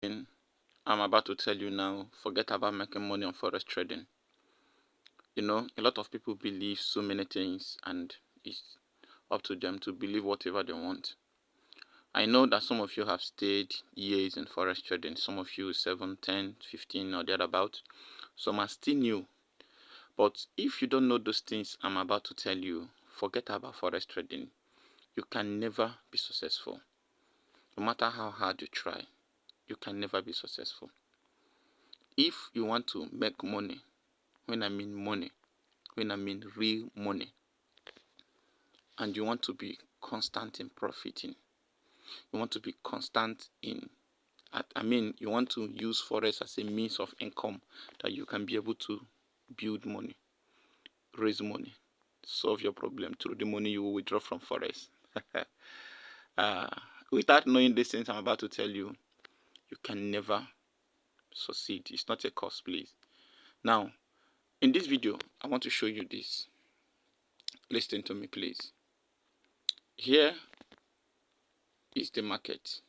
I'm about to tell you now, forget about making money on forex trading. You know, a lot of people believe so many things, and it's up to them to believe whatever they want. I know that some of you have stayed years in forex trading, some of you 7, 10, 15 or thereabout. Some are still new. But if you don't know those things I'm about to tell you, forget about forex trading. You can never be successful. No matter how hard you try, you can never be successful. If you want to make money, when I mean money, when I mean real money, and you want to be constant in profiting, you want to be constant in, you want to use forex as a means of income that you can be able to build money, raise money, solve your problem through the money you will withdraw from forex. Without knowing these things I'm about to tell you, you can never succeed. It's not a course, please. Now, in this video, I want to show you this. Listen to me, please. Here is the market.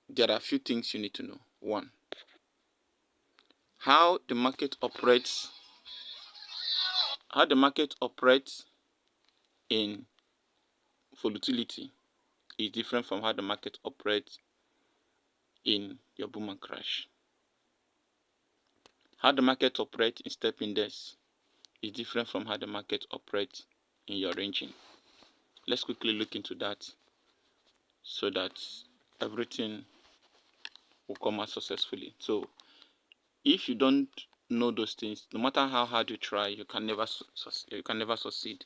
There are a few things you need to know. One, how the market operates in volatility is different from how the market operates in your boom and crash. How the market operates in step index is different from how the market operates in your ranging. Let's quickly look into that so that everything will come out successfully. So if you don't know those things, no matter how hard you try, you can never succeed.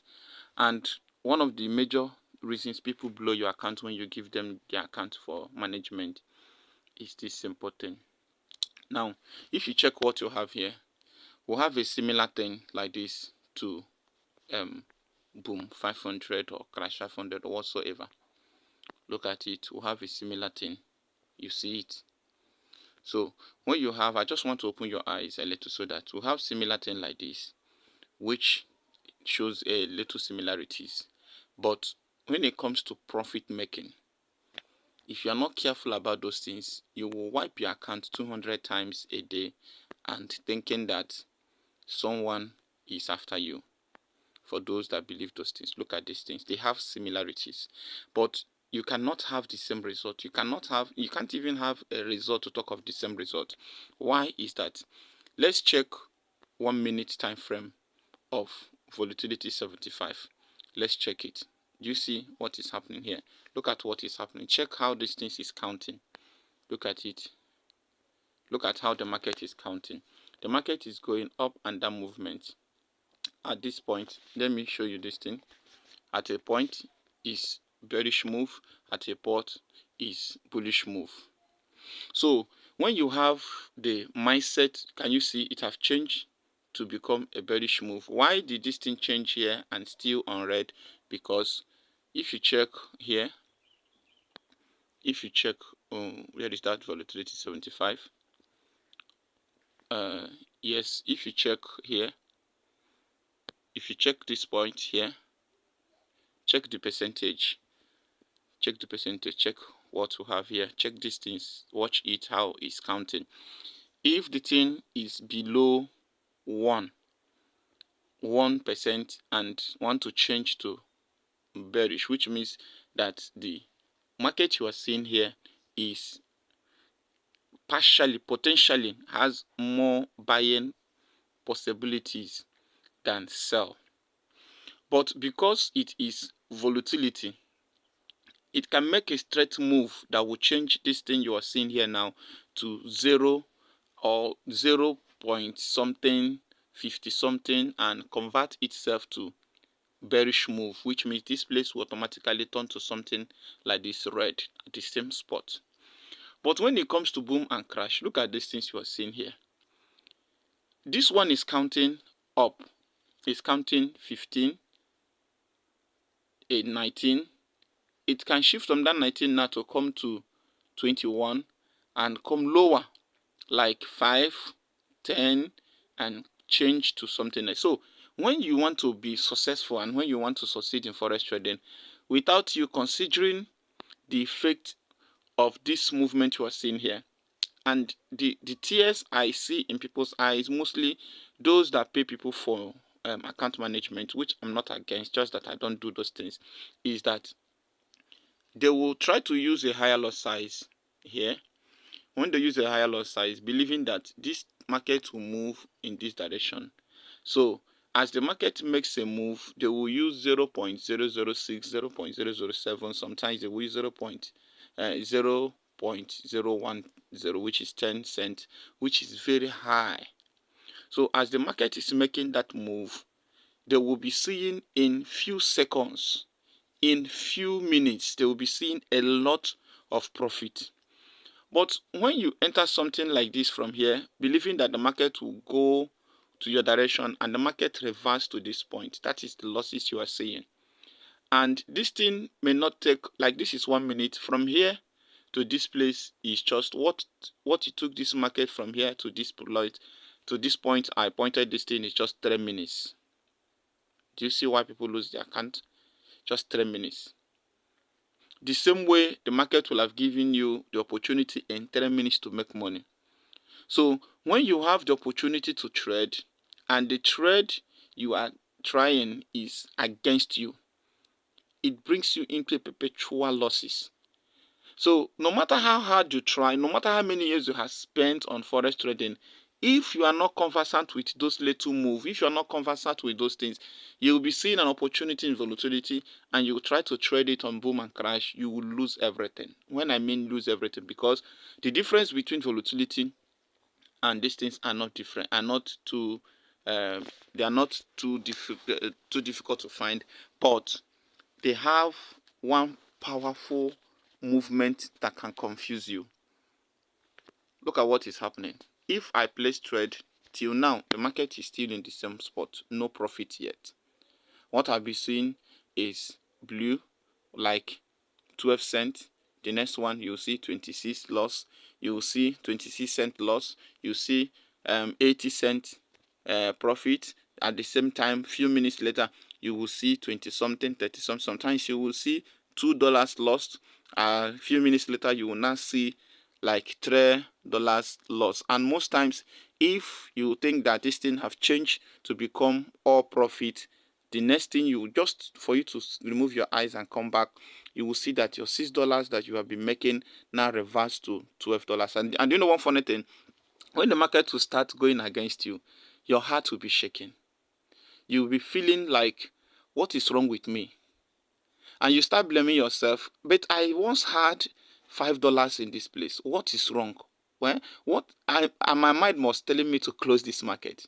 And one of the major reasons people blow your account when you give them their account for management is this simple thing. Now, if you check what you have here, we'll have a similar thing like this to boom 500 or crash 500 or whatsoever. Look at it. We'll have a similar thing. You see it. So when you have, I just want to open your eyes a little so that we'll have similar thing like this, which shows a little similarities. But when it comes to profit making, if you are not careful about those things, you will wipe your account 200 times a day and thinking that someone is after you. For those that believe those things, look at these things. They have similarities, but you cannot have the same result. You can't even have a result to talk of the same result. Why is that? Let's check 1 minute time frame of volatility 75. Let's check it. You see what is happening here? Look at what is happening. Check how this thing is counting. Look at it. Look at how the market is counting. The market is going up and down movement. At this point, let me show you this thing. At a point is bearish move, at a point is bullish move. So when you have the mindset, can you see it have changed to become a bearish move? Why did this thing change here and still on red? Because if you check here, where is that volatility 75? Yes, if you check here, if you check this point here, check the percentage, check what we have here, check these things, watch it how it's counting. If the thing is below 1% and want to change to bearish, which means that the market you are seeing here is potentially has more buying possibilities than sell. But because it is volatility, it can make a straight move that will change this thing you are seeing here now to 0 or 0 point something, 50 something, and convert itself to bearish move, which means this place will automatically turn to something like this red at the same spot. But when it comes to boom and crash, look at these things you are seeing here. This one is counting up. It's counting 15, 19. It can shift from that 19 now to come to 21 and come lower like 5, 10 and change to something else. So when you want to be successful and when you want to succeed in forex trading, without you considering the effect of this movement you are seeing here. And the tears I see in people's eyes, mostly those that pay people for account management, which I'm not against, just that I don't do those things, is that they will try to use a higher lot size here. When they use a higher lot size, believing that this market will move in this direction. So as the market makes a move, they will use 0.006, 0.007, sometimes they will use 0.010, which is 10 cents, which is very high. So as the market is making that move, they will be seeing in few seconds, in few minutes, they will be seeing a lot of profit. But when you enter something like this from here, believing that the market will go to your direction and the market reverse to this point, that is the losses you are seeing. And this thing may not take, like this is 1 minute. From here to this place is just what it took this market from here to this point. I pointed this thing is just 3 minutes. Do you see why people lose their account? Just 3 minutes. The same way the market will have given you the opportunity in 3 minutes to make money. So when you have the opportunity to trade and the trade you are trying is against you, it brings you into perpetual losses. So no matter how hard you try, no matter how many years you have spent on forex trading, if you are not conversant with those little moves, if you are not conversant with those things, you will be seeing an opportunity in volatility and you will try to trade it on boom and crash, you will lose everything. When I mean lose everything, because the difference between volatility and these things are not different, they are not too difficult to find, but they have one powerful movement that can confuse you. Look at what is happening. If I place trade till now, the market is still in the same spot, no profit yet. What I'll be seeing is blue, like 12 cents. The next one you'll see 26 loss, you'll see 26 cent loss, you see 80 cent profit. At the same time, few minutes later, you will see 20 something, 30 something. Sometimes you will see $2 lost. A few minutes later, you will now see like $3 loss. And most times, if you think that this thing have changed to become all profit, the next thing you just for you to remove your eyes and come back, you will see that your $6 that you have been making now reverse to $12. And you know one funny thing, when the market will start going against you, your heart will be shaking. You will be feeling like, what is wrong with me? And you start blaming yourself. But I once had $5 in this place. What is wrong? Well, my mind was telling me to close this market.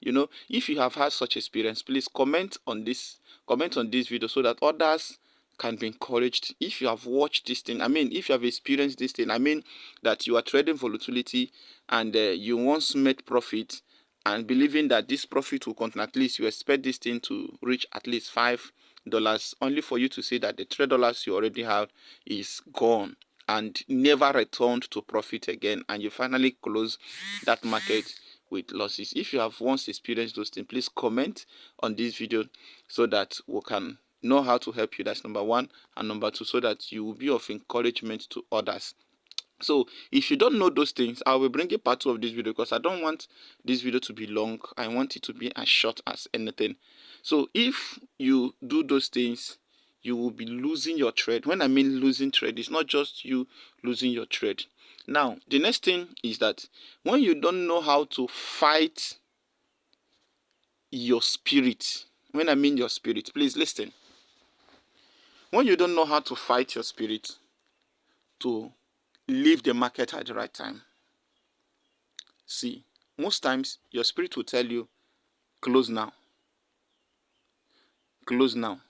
You know, if you have had such experience, please comment on this video so that others can be encouraged. If you have watched this thing, if you have experienced this thing, that you are trading volatility and you once made profit and believing that this profit will continue, at least you expect this thing to reach at least $5, only for you to see that the $3 you already have is gone and never returned to profit again, and you finally close that market with losses. If you have once experienced those things, please comment on this video so that we can know how to help you. That's number one. And number two, so that you will be of encouragement to others. So if you don't know those things, I will bring a part 2 of this video, because I don't want this video to be long. I want it to be as short as anything. So if you do those things, you will be losing your trade. When I mean losing trade, it's not just you losing your trade. Now, the next thing is that when you don't know how to fight your spirit, when I mean your spirit, please listen. When you don't know how to fight your spirit to leave the market at the right time, see, most times your spirit will tell you, close now. Close now.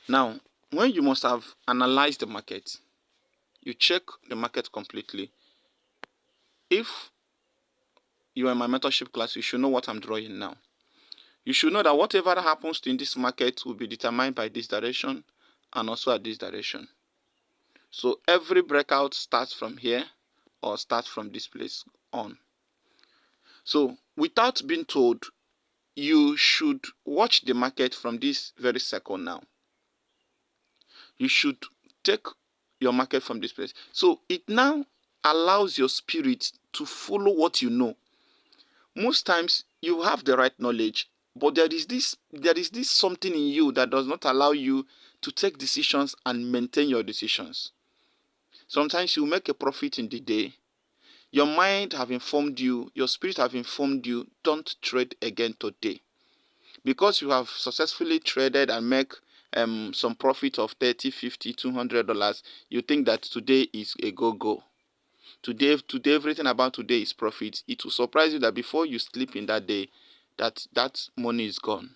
Now, when you must have analyzed the market, you check the market completely. If you are in my mentorship class, you should know what I'm drawing now. You should know that whatever happens in this market will be determined by this direction and also at this direction. So every breakout starts from here or starts from this place on. So without being told, you should watch the market from this very second now. You should take your market from this place. So it now allows your spirit to follow what you know. Most times you have the right knowledge, but there is this something in you that does not allow you to take decisions and maintain your decisions. Sometimes you make a profit in the day. Your mind have informed you, your spirit have informed you, don't trade again today. Because you have successfully traded and make some profit of $30, $50, $200, you think that today is a go-go. Today, everything about today is profit. It will surprise you that before you sleep in that day, that money is gone.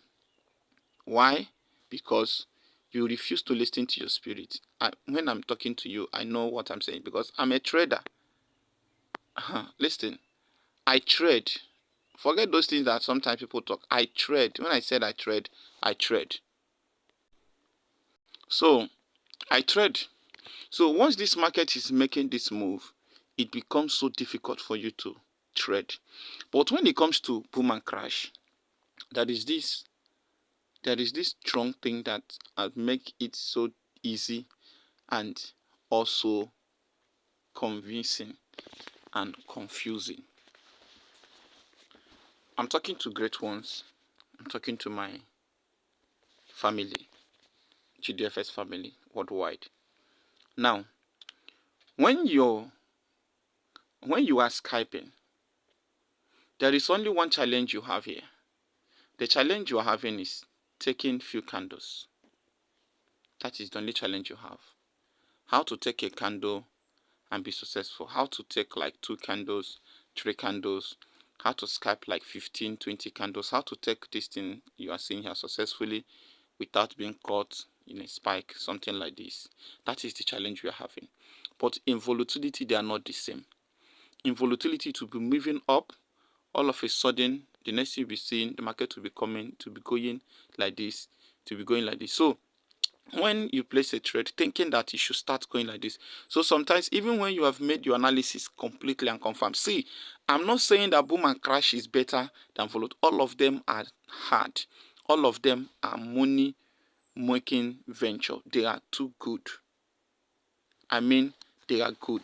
Why? Because you refuse to listen to your spirit. When I'm talking to you, I know what I'm saying because I'm a trader. Listen, I trade. Forget those things that sometimes people talk. I trade. When I said I trade, I trade. So, I trade. So once this market is making this move, it becomes so difficult for you to trade. But when it comes to boom and crash, there is this strong thing that make it so easy and also convincing and confusing. I'm talking to great ones. I'm talking to my family, GDFX family worldwide. Now, when you are Skyping, there is only one challenge you have here. The challenge you are having is taking few candles. That is the only challenge you have. How to take a candle and be successful. How to take like 2 candles, 3 candles. How to Skype like 15, 20 candles. How to take this thing you are seeing here successfully without being caught in a spike, something like this. That is the challenge we are having. But in volatility, they are not the same. In volatility, to be moving up, all of a sudden, the next thing you'll be seeing, the market will be coming, to be going like this, to be going like this. So, when you place a trade, thinking that it should start going like this. So sometimes, even when you have made your analysis completely and confirmed, see, I'm not saying that boom and crash is better than volatility. All of them are hard. All of them are money-making venture. They are too good. I mean, they are good.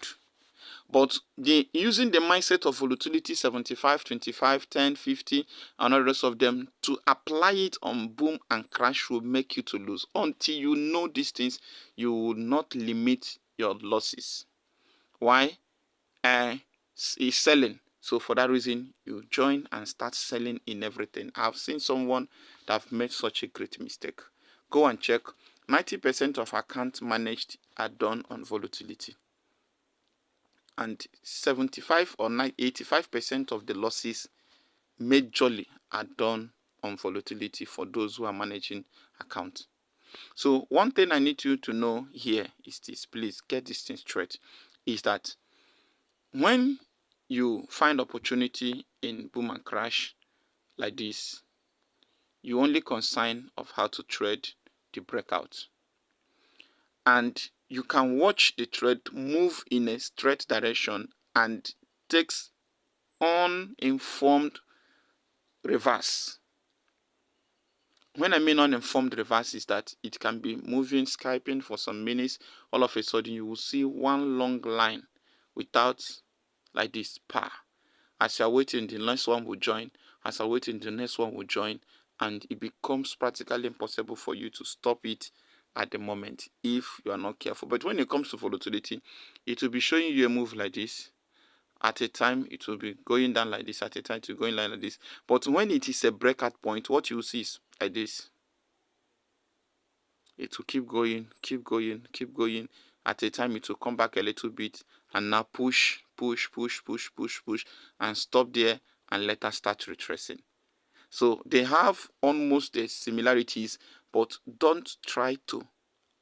But using the mindset of volatility 75, 25, 10, 50, and all the rest of them to apply it on boom and crash will make you to lose. Until you know these things, you will not limit your losses. Why? It's selling. So for that reason, you join and start selling in everything. I've seen someone that have made such a great mistake. Go and check. 90% of accounts managed are done on volatility. And 75 or 85% of the losses majorly are done on volatility for those who are managing accounts. So one thing I need you to know here is this, please get this thing straight, is that when you find opportunity in boom and crash like this, you only concern of how to trade the breakout. And you can watch the trade move in a straight direction and takes uninformed reverse. When I mean uninformed reverse is that it can be moving, Skyping for some minutes. All of a sudden, you will see one long line without like this power. As you're waiting, the next one will join. As you're waiting, the next one will join. And it becomes practically impossible for you to stop it at the moment if you are not careful. But when it comes to volatility, it will be showing you a move like this. At a time, it will be going down like this. At a time, it will be going like this. But when it is a breakout point, what you will see is like this. It will keep going, keep going, keep going. At a time, it will come back a little bit and now push, push, push, push, push, push, and stop there and let us start retracing. So they have almost the similarities, but don't try to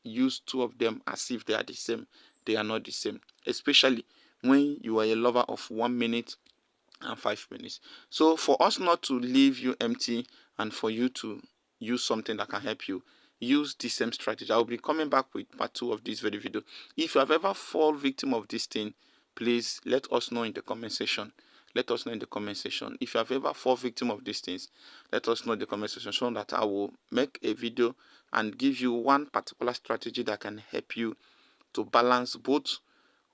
use two of them as if they are the same. They are not the same, especially when you are a lover of 1 minute and 5 minutes. So for us not to leave you empty and for you to use something that can help you, use the same strategy. I will be coming back with part 2 of this very video. If you have ever fall victim of this thing, please let us know in the comment section. Let us know in the comment section. If you have ever fall victim of these things, let us know in the comment section so that I will make a video and give you one particular strategy that can help you to balance both.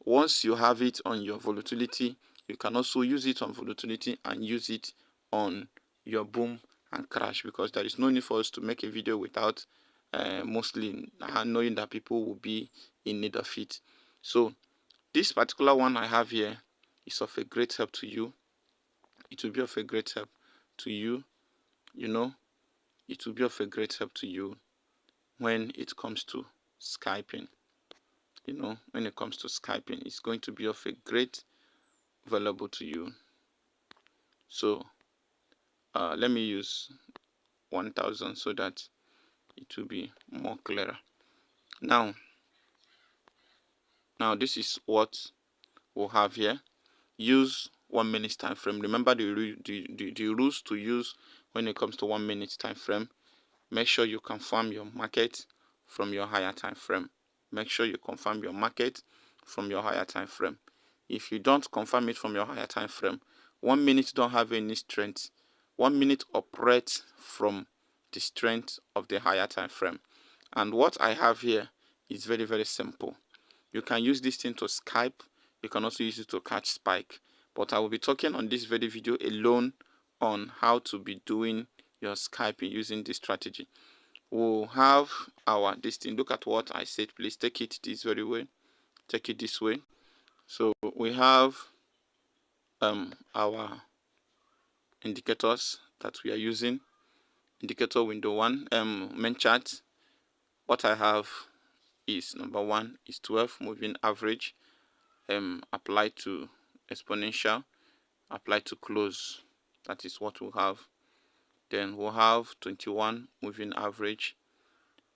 Once you have it on your volatility, you can also use it on volatility and use it on your boom and crash, because there is no need for us to make a video without mostly knowing that people will be in need of it. So this particular one I have here is of a great help to you. It will be of a great help to you. You know, it will be of a great help to you when it comes to Skyping. You know, when it comes to Skyping, it's going to be of a great valuable to you. So let me use 1000 so that it will be more clearer. Now this is what we'll have here. Use 1 minute time frame. Remember the rules to use when it comes to 1 minute time frame. Make sure you confirm your market from your higher time frame. Make sure you confirm your market from your higher time frame. If you don't confirm it from your higher time frame, 1 minute don't have any strength. 1 minute operates from the strength of the higher time frame. And what I have here is very, very simple. You can use this thing to Skype. You can also use it to catch spike. But I will be talking on this very video alone on how to be doing your Skyping using this strategy. We'll have this thing. Look at what I said. Please take it this very way. Take it this way. So we have our indicators that we are using. Indicator window 1, main chart. What I have is number 1 is 12 moving average. Apply to exponential, apply to close. That is what we'll have. Then we'll have 21 moving average,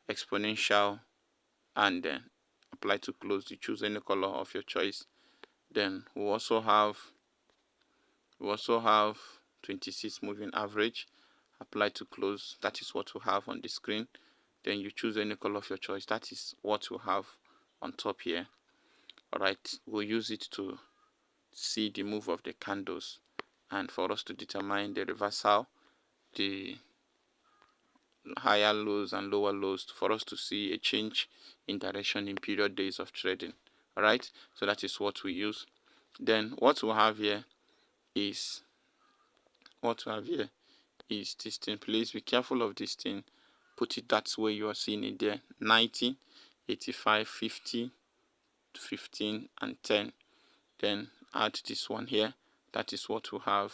exponential, and then apply to close. You choose any color of your choice. Then we also have 26 moving average, apply to close. That is what we have on the screen. Then you choose any color of your choice. That is what we have on top here. Alright, we'll use it to see the move of the candles and for us to determine the reversal, the higher lows and lower lows, for us to see a change in direction in period days of trading. Alright, so that is what we use. Then what we have here is this thing. Please be careful of this thing. Put it that way you are seeing it there. 90, 85, 50, 15 and 10. Then add this one here. That is what we have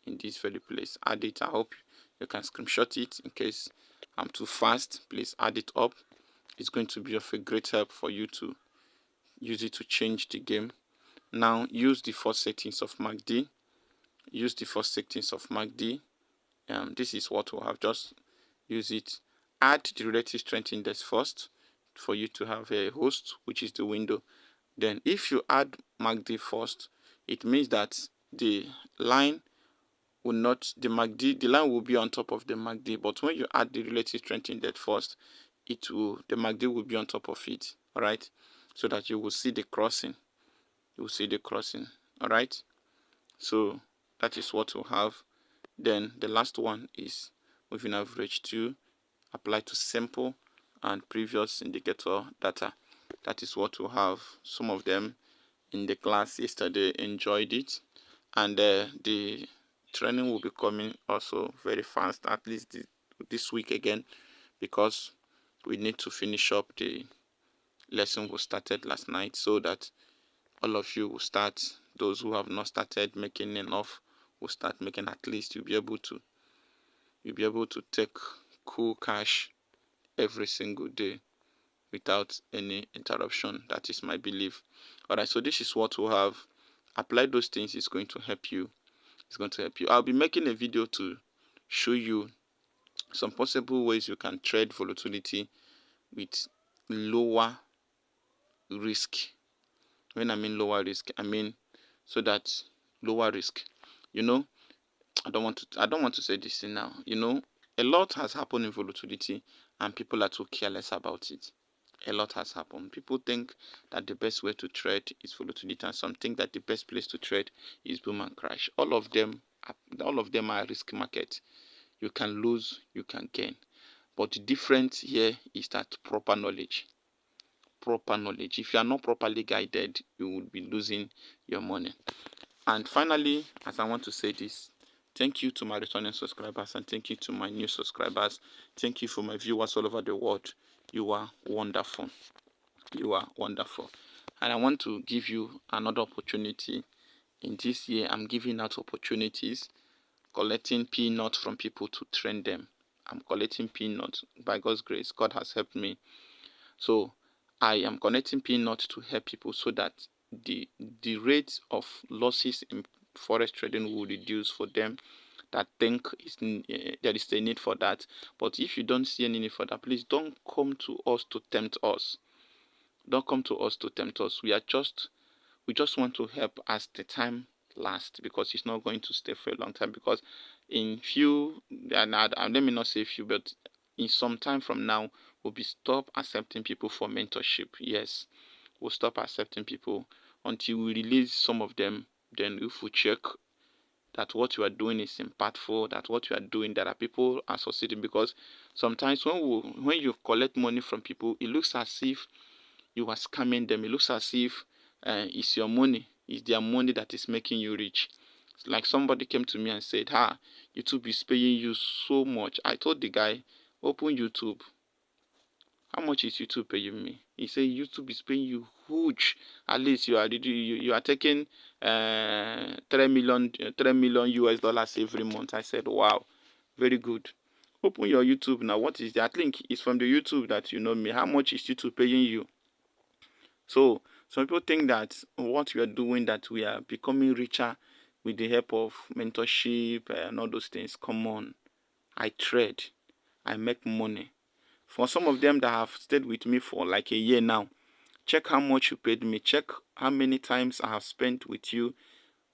in this very place. Add it. I hope you can screenshot it. In case I'm too fast, please add it up. It's going to be of a great help for you to use it to change the game. Now use the first settings of MACD. Use the first settings of MACD. This is what we'll have. Just use it. Add the relative strength index first for you to have a host, which is the window. Then if you add MACD first, it means that the line will not, the line will be on top of the MACD. But when you add the relative strength index first, the MACD will be on top of it. All right, so that you will see the crossing. You will see the crossing. All right, so that is what we'll have. Then the last one is moving average 2, apply to simple and previous indicator data. That is what we'll have. Some of them in the class yesterday enjoyed it, and the training will be coming also very fast, at least this week again, because we need to finish up the lesson we started last night, so that all of you will start. Those who have not started making enough will start making. At least you'll be able to take cool cash every single day without any interruption. That is my belief. All right, so this is what we'll have. Apply those things. It's going to help you. It's going to help you. I'll be making a video to show you some possible ways you can trade volatility with lower risk. When I mean lower risk, I mean so that lower risk. You know, I don't want to say this thing now. You know, a lot has happened in volatility and people are too careless about it. A lot has happened. People think that the best way to trade is volatility, and some think that the best place to trade is boom and crash. All of them are risk market. You can lose, you can gain. But the difference here is that proper knowledge. proper knowledge. If you are not properly guided, you will be losing your money. And finally, as I want to say this, thank you to my returning subscribers and thank you to my new subscribers. Thank you for my viewers all over the world. You are wonderful. You are wonderful. And I want to give you another opportunity. In this year, I'm giving out opportunities, collecting peanuts from people to train them. I'm collecting peanuts by God's grace. God has helped me. So I am collecting peanuts to help people so that the rate of losses in forex trading will reduce for them that think there is a need for that. But if you don't see any need for that, please don't come to us to tempt us. Don't come to us to tempt us. We just want to help as the time lasts, because it's not going to stay for a long time. Because in few, and let me not say few, but in some time from now, we'll be stop accepting people for mentorship. Yes, we'll stop accepting people until we release some of them. Then if we check that what you are doing is impactful, that what you are doing, there are people associated. Because sometimes when you collect money from people, it looks as if you are scamming them. It looks as if it's your money, it's their money that is making you rich. It's like somebody came to me and said, YouTube is paying you so much. I told the guy, open YouTube. How much is YouTube paying me? He said YouTube is paying you huge. At least you are taking 3 million US dollars every month. I said, wow, very good. Open your YouTube now. What is that link? It's from the YouTube that you know me. How much is YouTube paying you? So some people think that what we are doing, that we are becoming richer with the help of mentorship and all those things. Come on, I trade, I make money. For some of them that have stayed with me for like a year now, check how much you paid me. Check how many times I have spent with you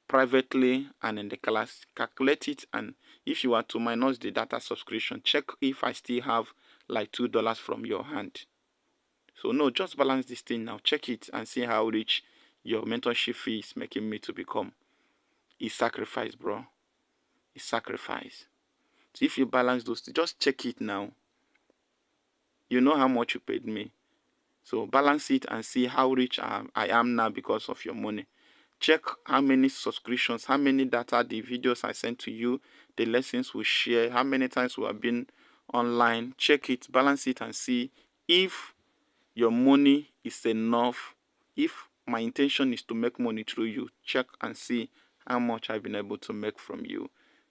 privately and in the class. Calculate it, and if you are to minus the data subscription, check if I still have like $2 from your hand. So no, just balance this thing now. Check it and see how rich your mentorship fee is making me to become. It's sacrifice, bro. It's sacrifice. So if you balance those, just check it now. You know how much you paid me. So balance it and see how rich I am now because of your money. Check how many subscriptions, how many data, the videos I sent to you, the lessons we share, how many times we have been online. Check it, balance it, and see if your money is enough. If my intention is to make money through you, check and see how much I've been able to make from you.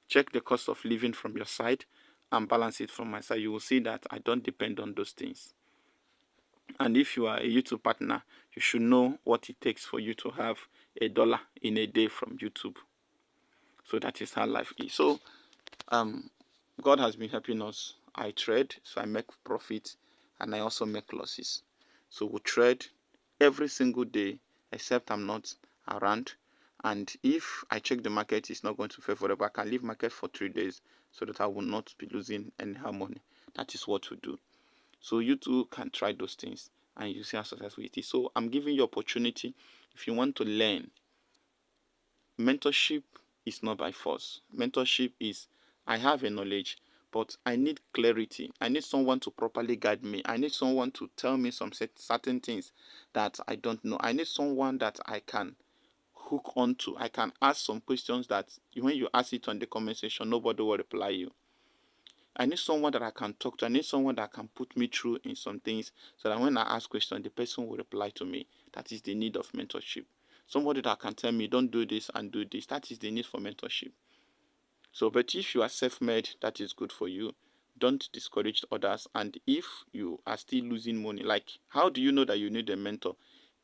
Check the cost of living from your side and balance it from my side. You will see that I don't depend on those things. And if you are a YouTube partner, you should know what it takes for you to have $1 in a day from YouTube. So that is how life is. So God has been helping us. I trade, so I make profit, and I also make losses. So we trade every single day, except I'm not around. And if I check the market, it's not going to favorable, I can leave market for 3 days so that I will not be losing any money. That is what we do. So you too can try those things and you see how successful it is. So I'm giving you opportunity. If you want to learn, mentorship is not by force. Mentorship is, I have a knowledge, but I need clarity. I need someone to properly guide me. I need someone to tell me some certain things that I don't know. I need someone that I can hook onto. I can ask some questions that when you ask it on the comment section, nobody will reply you. I need someone that I can talk to. I need someone that can put me through in some things so that when I ask questions, the person will reply to me. That is the need of mentorship. Somebody that can tell me, don't do this and do this. That is the need for mentorship. So, but if you are self-made, that is good for you. Don't discourage others. And if you are still losing money, like how do you know that you need a mentor?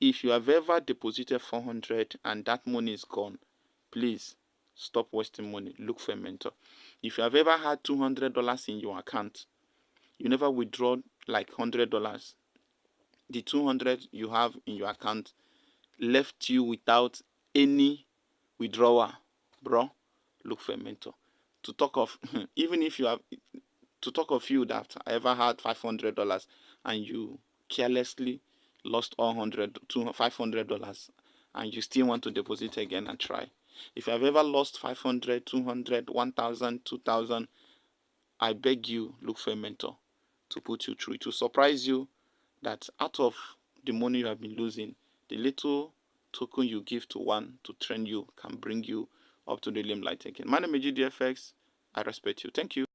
If you have ever deposited 400 and that money is gone, please stop wasting money. Look for a mentor. If you have ever had $200 in your account, you never withdraw like $100. The 200 you have in your account left you without any withdrawal, bro. Look for a mentor. To talk of even if you have, to talk of you that ever had $500 and you carelessly lost all $500 and you still want to deposit again and try. If you have ever lost 500, 200, 1,000, 2,000, I beg you, look for a mentor to put you through. It will surprise you that out of the money you have been losing, the little token you give to one to train you can bring you up to the limelight again. My name is GDFX. I respect you. Thank you.